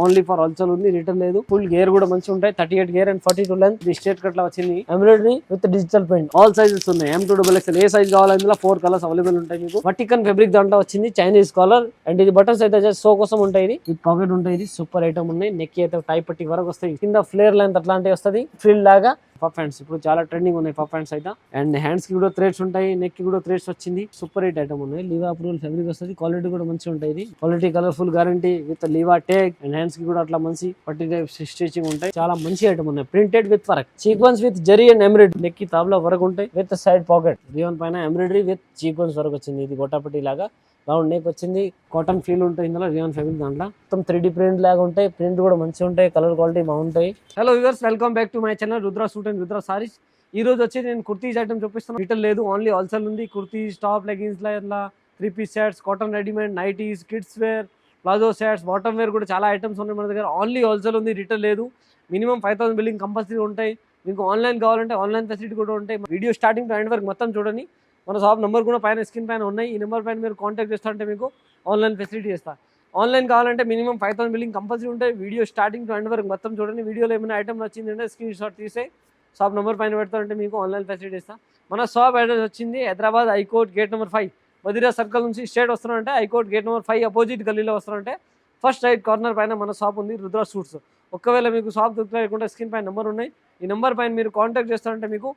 Only for wholesale ఉంది, return లేదు. Full gear కూడా మంచిగా ఉంటాయి. 38 గేర్ అండ్ 42 లెంత్. ఇది స్ట్రేట్ కట్ లా వచ్చింది. Embroidery with digital print. All sizes ఉన్నాయి. M2XXL ఏ సైజ్ కావాలి ఇందులో 4 కలర్స్ అవైలబుల్ ఉంటాయి మీకు. వర్టికల్ ఫ్యాబ్రిక్ దాంట్లో వచ్చింది, చైనీస్ కాలర్. అండ్ ఇది బటన్స్ అయితే జస్ట్ షో కోసం ఉంటాయి. ఇది పాకెట్ ఉంటాయి. ఇది సూపర్ ఐటమ్ ఉన్నాయి. నెక్ అయితే టై పట్టి వరకు వస్తాయి. కింద ఫ్లేర్ లెంత్ అట్లాంటివి వస్తుంది, ఫ్రిల్ లాగా. పఫ్ హ్యాండ్స్ ఇప్పుడు చాలా ట్రెండింగ్ ఉన్నాయి పఫ్ హ్యాండ్స్ అయితే. అండ్ హ్యాండ్స్ కి కూడా థ్రెడ్స్ ఉంటాయి, నెక్ కి కూడా థ్రెడ్స్ వచ్చింది. సూపర్ హిట్ ఐటమ్ ఉన్నాయి. లీవా అప్రూవల్ ఫ్యాబ్రిక్ వస్తుంది. క్వాలిటీ కూడా మంచిగా ఉంటుంది. Quality colourful guarantee with Liva tag. And hands కి కూడా అట్లా మంచి పట్టి స్టిచింగ్ ఉంటాయి. చాలా మంచి ఐటమ్ ఉన్నాయి. Printed with work, sequence with zari and embroidery. Neck కి తాబ్లా వర్క్ ఉంటాయి విత్ సైడ్ పాకెట్. రియాన్ పైన ఎంబ్రాయిడరీ విత్ సీక్వెన్స్ వర్క్ వచ్చింది. ఇది గొట్టపట్టి లాగా రౌండ్ నెక్ వచ్చింది. కాటన్ ఫీల్ ఉంటుంది ఇందులో. రియాన్ ఫ్యాబ్రిక్ దాంట్లో మొత్తం 3D ప్రింట్ లాగా ఉంటాయి. ప్రింట్ కూడా మంచిగా ఉంటాయి. కలర్ క్వాలిటీ బాగుంటాయి. Hello viewers, welcome back to my channel Rudra suit and Rudra sarees. ఈ రోజు వచ్చి నేను కుర్తీస్ ఐటమ్ చూపిస్తాను. రిటైల్ లేదు, ఓన్లీ హోల్సేల్ ఉంది. కుర్తీస్, టాప్, లెగిన్స్, ఇట్లా 3-piece sets, cotton readymade, nighties, kids wear, palazzo sets, bottom wear కూడా చాలా ఐటమ్స్ ఉన్నాయి మన దగ్గర. ఓన్లీ హోల్సేల్ ఉంది, రిటైల్ లేదు. మినిమం 5,000 బిల్లింగ్ కంపల్సరీ ఉంటాయి. మీకు ఆన్లైన్ కావాలంటే ఆన్లైన్ ఫెసిలిటీ కూడా ఉంటాయి. వీడియో స్టార్టింగ్ టు ఎండ్ వరకు మొత్తం చూడండి. మన షాప్ నెంబర్ కూడా పైన స్క్రీన్ పైన ఉన్నాయి. ఈ నెంబర్ పైన మీరు కాంటాక్ట్ చేస్తారంటే మీకు ఆన్లైన్ ఫెసిలిటీ చేస్తా. ఆన్లైన్ కావాలంటే మినిమం 5,000 బిల్లింగ్ కంపల్సరీ ఉంటాయి. వీడియో స్టార్టింగ్ టు ఎండ్ వరకు మొత్తం చూడండి. వీడియోలో ఏమైనా ఐటమ్ నచ్చిందంటే స్క్రీన్ షాట్ తీసే షాప్ నెంబర్ పైన పెడతారంటే మీకు ఆన్లైన్ ఫెసిలిటీ ఇస్తా. మన షాప్ అడ్రస్ వచ్చింది Hyderabad high court gate number 5 Madira circle నుంచి స్ట్రేట్ వస్తున్నారంటే హైకోర్ట్ గేట్ నెంబర్ 5 అపోజిట్ గల్లీలో వస్తున్నారంటే ఫస్ట్ రైట్ కార్నర్ పైన మన షాప్ ఉంది, రుద్ర సూట్స్. ఒకవేళ మీకు షాప్ దొరకలేకుండా స్క్రీన్ పైన నెంబర్ ఉన్నాయి. ఈ నెంబర్ పైన మీరు కాంటాక్ట్ చేస్తారంటే మీకు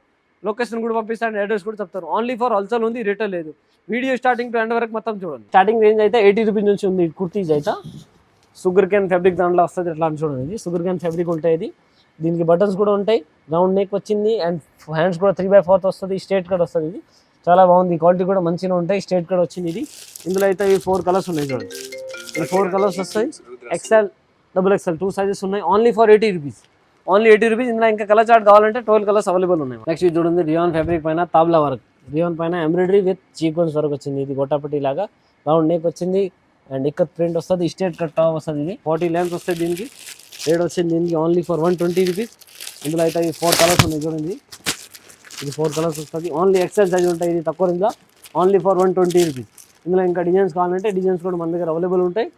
లొకేషన్ కూడా పంపిస్తాను, అడ్రస్ కూడా చెప్తారు. ఓన్లీ ఫర్ హోల్సేల్ ఉంది, రిటైల్ లేదు. వీడియో స్టార్టింగ్ టు ఎండ్ వరకు మొత్తం చూడండి. స్టార్టింగ్ రేంజ్ అయితే 80 రూపీస్ నుంచి ఉంది. కుర్తీస్ అయితే షుగర్ క్యాన్ ఫ్యాబ్రిక్ దాంట్లో వస్తుంది. ఎట్లా అని చూడండి. షుగర్ క్యాన్ ఫ్యాబ్రిక్ ఉంటాయి. ఇది దీనికి బటన్స్ కూడా ఉంటాయి. రౌండ్ నెక్ వచ్చింది. అండ్ హ్యాండ్స్ కూడా 3/4 వస్తుంది. స్ట్రేట్ కట్ వస్తుంది. ఇది చాలా బాగుంది. క్వాలిటీ కూడా మంచిగా ఉంటాయి. స్ట్రేట్ కట్ వచ్చింది. ఇది ఇందులో అయితే ఈ 4 కలర్స్ ఉన్నాయి చూడండి. ఈ 4 కలర్స్ వస్తాయి. XL, XXL 2 సైజెస్ ఉన్నాయి. Only for 80 rupees. Only 80 rupees. ఇందులో ఇంకా కలర్ చార్ట్ కావాలంటే 12 కలర్స్ అవైలబుల్ ఉన్నాయి. నెక్స్ట్ ఇది చూడండి, రియాన్ ఫ్యాబ్రిక్ పైన తాబ్లా వర్క్. రియాన్ పైన ఎంబ్రాయిడరీ విత్ సీక్వెన్స్ వర్క్ వచ్చింది. ఇది గొట్టపట్టి లాగా రౌండ్ నెక్ వచ్చింది. అండ్ ఇక్కత్ ప్రింట్ వస్తుంది. స్ట్రేట్ కట్ టాప్ వస్తుంది. ఇది 40 లెంత్ వస్తుంది. దీనికి రేట్ వచ్చింది దీనికి ఓన్లీ ఫర్ 120 రూపీస్. ఇందులో అయితే ఈ 4 కలర్స్ ఉన్నాయి చూడండి. ఇది 4 కలర్స్ వస్తుంది. ఓన్లీ XL సైజ్ ఉంటాయి. ఇది తక్కువ రేంజ్లో ఓన్లీ ఫర్ 120 రూపీస్. ఇందులో ఇంకా డిజైన్స్ కావాలంటే డిజైన్స్ కూడా మన దగ్గర అవైలబుల్ ఉంటాయి.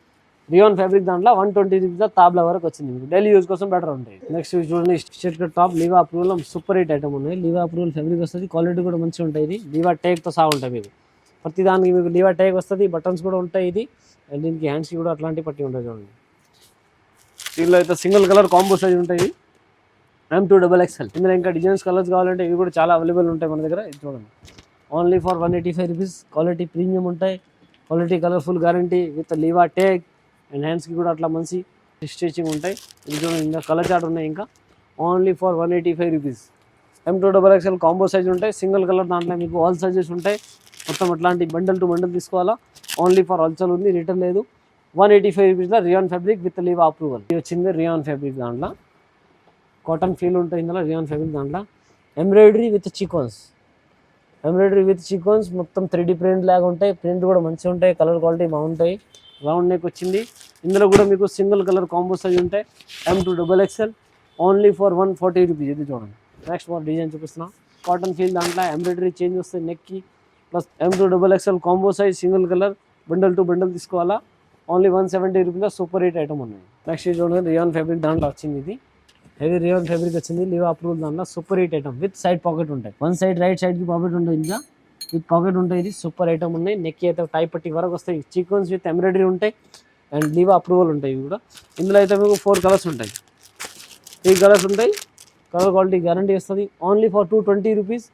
రియాన్ ఫ్యాబ్రిక్ దాంట్లో 120 రూపీస్ తాబ్లా వరకు వచ్చింది. మీకు డైలీ యూజ్ కోసం బెటర్ ఉంటాయి. నెక్స్ట్ చూడండి, straight cut top Liva approval super hit item ఉన్నాయి. లీవా అప్రూవల్ ఫ్యాబ్రిక్ వస్తుంది. క్వాలిటీ కూడా మంచిగా ఉంటాయి. ఇది లీవా టేక్తో సహా ఉంటాయి. మీకు ప్రతి దానికి మీకు లీవా టేక్ వస్తుంది. బటన్స్ కూడా ఉంటాయి. ఇది అండ్ దీనికి హ్యాండ్స్కి కూడా అట్లాంటి పట్టి ఉంటాయి చూడండి. దీనిలో అయితే సింగిల్ కలర్ కాంబో సైజ్ ఉంటాయి. M2XXL. ఇందులో ఇంకా డిజైన్స్ కలర్స్ కావాలంటే ఇవి కూడా చాలా అవైలబుల్ ఉంటాయి మన దగ్గర. ఇది చూడండి, only for 185 rupees. Quality premium ఉంటాయి. Quality colourful guarantee with Liva tag. And హ్యాండ్స్కి కూడా అట్లా మంచి స్టిచింగ్ ఉంటాయి. ఇది చూడండి, ఇంకా కలర్ చార్ట్ ఉన్నాయి. ఇంకా only for 185 rupees. M2XXL combo size ఉంటాయి. సింగిల్ కలర్ దాంట్లో మీకు ఆల్ సైజెస్ ఉంటాయి. మొత్తం అట్లాంటి బండల్ టు బండల్ తీసుకోవాలా. ఓన్లీ ఫర్ హోల్సేల్ ఉంది, రిటర్న్ లేదు. 185 రూపీస్లో రియాన్ ఫ్యాబ్రిక్ విత్ లీవా అప్రూవల్. ఇది వచ్చింది రియాన్ ఫ్యాబ్రిక్ దాంట్లో. కాటన్ ఫీల్ ఉంటుంది ఇందులో. రియాన్ ఫ్యాబ్రిక్ దాంట్లో embroidery with sequence. Embroidery with sequence మొత్తం 3D ప్రింట్ లాగా ఉంటాయి. ప్రింట్ కూడా మంచిగా ఉంటాయి. కలర్ క్వాలిటీ బాగుంటాయి. రౌండ్ నెక్ వచ్చింది. ఇందులో కూడా మీకు సింగిల్ కలర్ కాంబో సైజ్ ఉంటాయి. M2XXL only for 140 rupees. ఇది చూడండి. నెక్స్ట్ మోర్ డిజైన్ చూపిస్తున్నాం. కాటన్ ఫీల్ దాంట్లో ఎంబ్రాయిడరీ చేంజ్ వస్తుంది నెక్కి. Plus M2XXL combo size single colour bundle to bundle తీసుకోవాలా. ఓన్లీ 170 రూపీస్లో సూపర్ హిట్ ఐటమ్ ఉన్నాయి. నెక్స్ట్ చూడండి, రియాన్ ఫ్యాబ్రిక్ దాంట్లో వచ్చింది. ఇది హెవీ రియాన్ ఫ్యాబ్రిక్ వచ్చింది. లీవా అప్రూవల్ దాంట్లో super hit item with side pocket ఉంటాయి. వన్ సైడ్ రైట్ సైడ్కి పాకెట్ ఉంటుంది. ఇంకా విత్ పాకెట్ ఉంటాయి. ఇది సూపర్ ఐటమ్ ఉన్నాయి. నెక్ అయితే టై పట్టి వరకు వస్తాయి. సీక్వెన్స్ విత్ ఎంబ్రాయిడరీ ఉంటాయి. అండ్ లీవా అప్రూవల్ ఉంటాయి. ఇవి కూడా ఇందులో అయితే మీకు 4 కలర్స్ ఉంటాయి. 3 కలర్స్ ఉంటాయి. కలర్ క్వాలిటీ గ్యారంటీ వస్తుంది. Only for 220 rupees.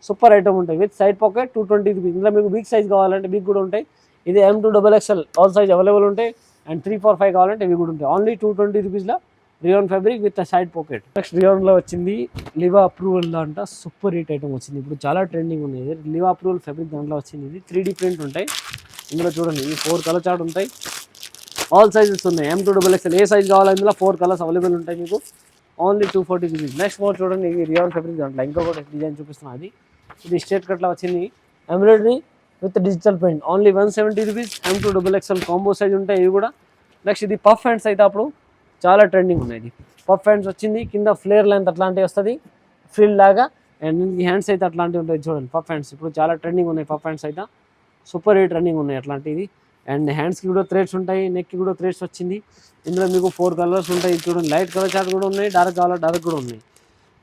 Super item ఉంటాయి విత్ సైడ్ పాకెట్. 220 రూపీస్. ఇందులో మీకు బిగ్ సైజ్ కావాలంటే బిగ్ కూడా ఉంటాయి. ఇది M2XXL ఆల్ సైజ్ అవైలబుల్ ఉంటాయి. అండ్ 345 కావాలంటే ఇవి కూడా ఉంటాయి. ఓన్లీ 220 రూపీస్లో rayon fabric with side pocket. Next రియాన్లో వచ్చింది లివా అప్రూవల్ దాంట్లో సూపర్ హిట్ ఐటమ్ వచ్చింది. ఇప్పుడు చాలా ట్రెండింగ్ ఉంది. లివా అప్రూవల్ ఫ్యాబ్రిక్ దాంట్లో వచ్చింది. ఇది 3D ప్రింట్ ఉంటాయి. ఇందులో చూడండి, ఈ 4 కలర్ చార్ట్ ఉంటాయి. ఆల్ సైజెస్ ఉన్నాయి. M2XXL ఏ సైజ్ కావాలో ఇందులో 4 కలర్స్ అవైలబుల్ ఉంటాయి మీకు. Only 240 rupees. నెక్స్ట్ మోర్ చూడండి, ఇది రియాన్ ఫ్యాబ్రిక్ దాంట్లో ఇంకొకటి డిజైన్ చూపిస్తున్నాను. ఇది స్ట్రేట్ కట్లో వచ్చింది. Embroidery with digital print. Only 170 rupees. M2XXL combo size ఉంటాయి ఇవి కూడా. నెక్స్ట్ ఇది పఫ్ హ్యాండ్స్ అయితే అప్పుడు చాలా ట్రెండింగ్ ఉన్నాయి. ఇది పఫ్ హ్యాండ్స్ వచ్చింది. కింద ఫ్లేర్ లెంత్ అట్లాంటివి వస్తుంది, ఫ్రిల్ లాగా. అండ్ ఈ హ్యాండ్స్ అయితే అట్లాంటివి ఉంటాయి చూడండి. పఫ్ హ్యాండ్స్ ఇప్పుడు చాలా ట్రెండింగ్ ఉన్నాయి. పఫ్ హ్యాండ్స్ అయితే సూపర్ హిట్ రన్నింగ్ ఉన్నాయి అట్లాంటివి. అండ్ హ్యాండ్స్కి కూడా థ్రెడ్స్ ఉంటాయి, నెక్కి కూడా థ్రెడ్స్ వచ్చింది. ఇందులో మీకు 4 కలర్స్ ఉంటాయి చూడండి. లైట్ కలర్ చార్ట్ కూడా ఉన్నాయి, డార్క్ కలర్ డార్క్ కూడా ఉన్నాయి.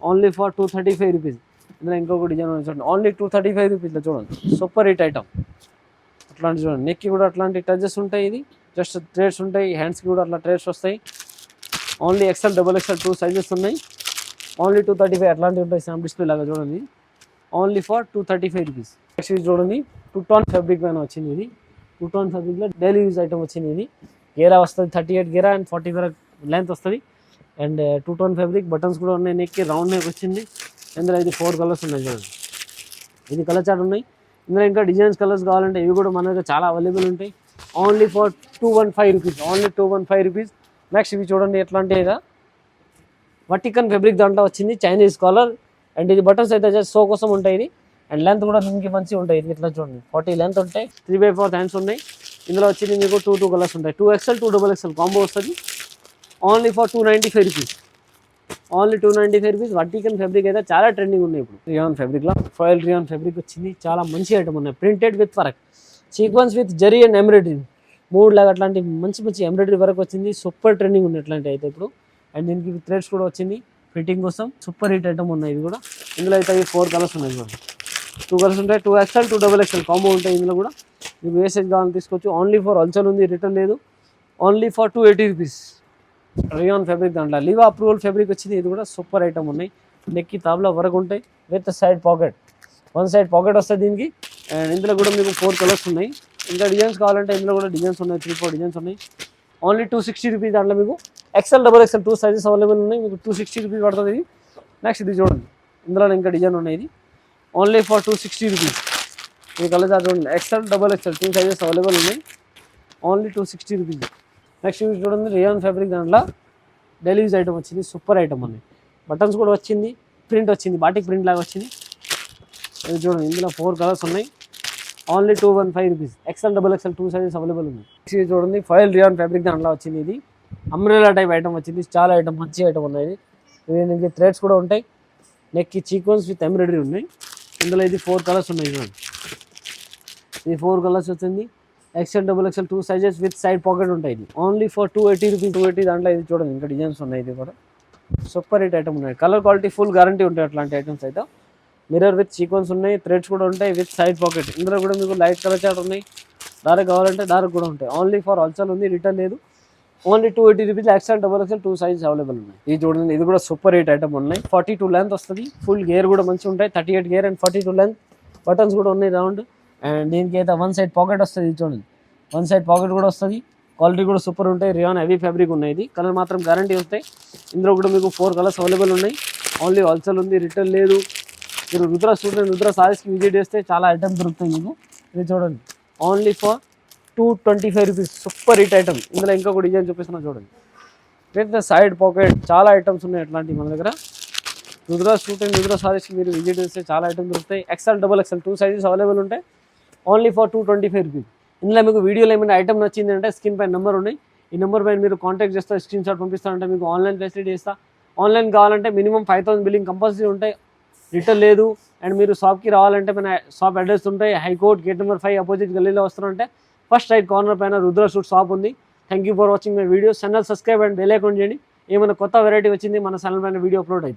Only for 235 rupees. ఇందులో ఇంకొక డిజైన్ చూడండి, ఓన్లీ 235 రూపీస్లో చూడండి. Super hit item. అట్లాంటి చూడండి, నెక్కి కూడా అట్లాంటి టచెస్ ఉంటాయి. ఇది జస్ట్ థ్రెడ్స్ ఉంటాయి, హ్యాండ్స్కి కూడా అట్లా థ్రెడ్స్ వస్తాయి. Only XL double XL 2 sizes ఉన్నాయి. ఓన్లీ 235 అట్లాంటివి ఉంటాయి. శామ్ డిస్ప్లే లాగా చూడండి, ఓన్లీ ఫర్ 235 రూపీస్. నెక్స్ట్ ఇది చూడండి, 2 టోన్ ఫ్యాబ్రిక్ పైన వచ్చింది. ఇది 2 టోన్ ఫ్యాబ్రిక్లో డైలీ యూజ్ ఐటమ్ వచ్చింది. ఇది గేరా వస్తుంది, 38 గేరా అండ్ 40 గేరా లెంత్ వస్తుంది. అండ్ 2 టోన్ ఫ్యాబ్రిక్, బటన్స్ కూడా ఉన్నాయి, నెక్కి రౌండ్ నెక్ వచ్చింది. ఇందులో ఇది 4 కలర్స్ ఉన్నాయి చూడండి. ఇది కలర్ చార్ట్ ఉన్నాయి. ఇందులో ఇంకా డిజైన్స్ కలర్స్ కావాలంటే ఇవి కూడా మన దగ్గర చాలా అవైలబుల్ ఉంటాయి. Only for 215 rupees, only 215 rupees. Next ఇవి చూడండి, ఎట్లాంటి వర్టికన్ ఫ్యాబ్రిక్ దాంట్లో వచ్చింది, చైనీస్ కాలర్. అండ్ ఇది బటన్స్ అయితే జస్ట్ షో కోసం ఉంటాయి. ఇది అండ్ లెంత్ కూడా దీనికి మంచిగా ఉంటాయి. ఇది ఇట్లా చూడండి, 40 లెంత్ ఉంటాయి, 3/4 హ్యాండ్స్ ఉన్నాయి. ఇందులో వచ్చింది మీకు 2 కలర్స్ ఉంటాయి, 2XL 2XXL కాంబో వస్తుంది. Only for 295 rupees, only 295 rupees. వర్టికన్ ఫ్యాబ్రిక్ అయితే చాలా ట్రెండింగ్ ఉన్నాయి ఇప్పుడు. రియాన్ ఫ్యాబ్రిక్లో ఫాయిల్ రియాన్ ఫ్యాబ్రిక్ వచ్చింది, చాలా మంచి ఐటమ్ ఉన్నాయి. Printed with work, sequence with zari and embroidery, 3 లాగా అట్లాంటి మంచి మంచి ఎంబ్రాయిడరీ వర్క్ వచ్చింది. సూపర్ ట్రెండింగ్ ఉన్నాయి అట్లాంటి అయితే ఇప్పుడు. అండ్ దీనికి థ్రెడ్స్ కూడా వచ్చింది ఫిట్టింగ్ కోసం. సూపర్ హిట్ ఐటమ్ ఉన్నాయి ఇది కూడా. ఇందులో అయితే 4 కలర్స్ ఉన్నాయి చూడండి, 2 కలర్స్ ఉంటాయి, 2XL 2XXL కాంబో ఉంటాయి. ఇందులో కూడా మీకు ఏ సైజ్ కావాలని తీసుకోవచ్చు. ఓన్లీ ఫర్ హోల్సేల్ ఉంది, రిటర్న్ లేదు. Only for 280 rupees. Rayon fabric దాంట్లో లీవా అప్రూవల్ ఫ్యాబ్రిక్ వచ్చింది. ఇది కూడా సూపర్ ఐటమ్ ఉన్నాయి. నెక్కి తాబ్లా వరకు ఉంటాయి with side pocket, 1 side pocket వస్తుంది దీనికి. అండ్ ఇందులో కూడా మీకు 4 కలర్స్ ఉన్నాయి. ఇంకా డిజైన్స్ కావాలంటే ఇందులో కూడా డిజైన్స్ ఉన్నాయి, 3-4 డిజైన్స్ ఉన్నాయి. Only 260 rupees. దాంట్లో మీకు XL XXL 2 సైజెస్ అవైలబుల్ ఉన్నాయి. మీకు 260 రూపీస్ పడుతుంది ఇది. నెక్స్ట్ ఇది చూడండి, ఇందులో ఇంకా డిజైన్ ఉన్నాయి. ఇది ఓన్లీ ఫర్ 260 రూపీస్. ఈ కలర్ చూడండి, XL XXL 2 సైజెస్ అవైలబుల్ ఉన్నాయి. Only 260 rupees. నెక్స్ట్ ఇది చూడండి, రియాన్ ఫ్యాబ్రిక్ దాంట్లో డైలీ యూజ్ ఐటమ్ వచ్చింది. సూపర్ ఐటమ్ ఉన్నాయి. బటన్స్ కూడా వచ్చింది, ప్రింట్ వచ్చింది, బాటిక్ ప్రింట్ లాగా వచ్చింది. ఇది చూడండి, ఇందులో 4 కలర్స్ ఉన్నాయి. Only 215 rupees. XL XXL 2 sizes available ఉన్నాయి. ఇది చూడండి, ఫాయిల్ రియాన్ ఫ్యాబ్రిక్ దాంట్లో వచ్చింది. ఇది అంబ్రెలా టైప్ ఐటమ్ వచ్చింది. చాలా ఐటమ్, మంచి ఐటమ్ ఉన్నాయి. దీనికి థ్రెడ్స్ కూడా ఉంటాయి, నెక్కి సీక్వెన్స్ విత్ ఎంబ్రాయిడరీ ఉన్నాయి. ఇందులో ఇది 4 కలర్స్ ఉన్నాయి చూడండి. ఇది 4 కలర్స్ వచ్చింది. XL XXL 2 sizes with side pocket ఉంటాయి. ఇది ఓన్లీ ఫర్ 280 రూపీస్. 280 దాంట్లో ఇది చూడండి, ఇంకా డిజైన్స్ ఉన్నాయి. ఇది కూడా సూపర్ హిట్ ఐటమ్ ఉన్నాయి. కలర్ క్వాలిటీ ఫుల్ గ్యారంటీ ఉంటాయి అట్లాంటి ఐటమ్స్ అయితే. మిర్రర్ విత్ సీక్వెన్స్ ఉన్నాయి, థ్రెడ్స్ కూడా ఉంటాయి విత్ సైడ్ పాకెట్. ఇందులో కూడా మీకు లైట్ కలర్ చార్ట్ ఉన్నాయి, డార్క్ కావాలంటే డార్క్ కూడా ఉంటాయి. ఓన్లీ ఫర్ హోల్సేల్ ఉంది, రిటర్న్ లేదు. Only 280 rupees. XL XXL 2 size available ఉన్నాయి. ఇది చూడండి, ఇది కూడా సూపర్ హిట్ ఐటమ్ ఉన్నాయి. 42 లెంత్ వస్తుంది, ఫుల్ గేర్ కూడా మంచిగా ఉంటాయి, 38 గేర్ అండ్ 42 లెంత్. బటన్స్ కూడా ఉన్నాయి రౌండ్. అండ్ దీనికి అయితే 1 సైడ్ పాకెట్ వస్తుంది. ఇది చూడండి, 1 సైడ్ పాకెట్ కూడా వస్తుంది. క్వాలిటీ కూడా సూపర్ ఉంటాయి. రియాన్ హెవీ ఫ్యాబ్రిక్ ఉన్నాయి. ఇది కలర్ మాత్రం గ్యారంటీ వస్తాయి. ఇందులో కూడా మీకు 4 కలర్స్ అవైలబుల్ ఉన్నాయి. ఓన్లీ హోల్సేల్ ఉంది, రిటర్న్ లేదు. మీరు రుద్ర స్టూడెంట్ రుద్ర సారీస్కి విజిట్ చేస్తే చాలా ఐటమ్ దొరుకుతాయి మీకు. ఇది చూడండి, only for 225 rupees. Super hit item. ఇందులో ఇంకొక డిజైన్ చూపిస్తున్నా చూడండి, విత్ సైడ్ పాకెట్. చాలా ఐటమ్స్ ఉన్నాయి అట్లాంటివి మన దగ్గర. రుద్ర స్టూడెంట్ రుద్ర సారీస్కి మీరు విజిట్ చేస్తే చాలా ఐటమ్ దొరుకుతాయి. XL XXL 2 సైజెస్ అవైలబుల్ ఉంటాయి. Only for 225 rupees. ఇందులో మీకు వీడియోలో ఏమైనా ఐటమ్ నచ్చింది అంటే స్క్రీన్ పైన నెంబర్ ఉన్నాయి. ఈ నెంబర్ పైన మీరు కాంటాక్ట్ చేస్తే స్క్రీన్ షాట్ పంపిస్తారంటే మీకు ఆన్లైన్ ఫెసిలిటీ ఇస్తా. ఆన్లైన్ కావాలంటే మినిమం 5000 బిల్లింగ్ కంపల్సరీ ఉంటాయి, రిటర్న్ లేదు. అండ్ మీరు షాప్కి రావాలంటే మన షాప్ అడ్రస్ ఉంటాయి, హైకోర్ట్ గేట్ నెంబర్ 5 అపోజిట్ గల్లీలో వస్తున్నారంటే ఫస్ట్ రైట్ కార్నర్ పైన రుద్ర సూట్ షాప్ ఉంది. Thank you for watching my video. Channel subscribe and bell icon చేయండి. ఏమైనా కొత్త వెరైటీ వచ్చింది మన ఛానల్ పైన వీడియో అప్లోడ్ అవుతుంది.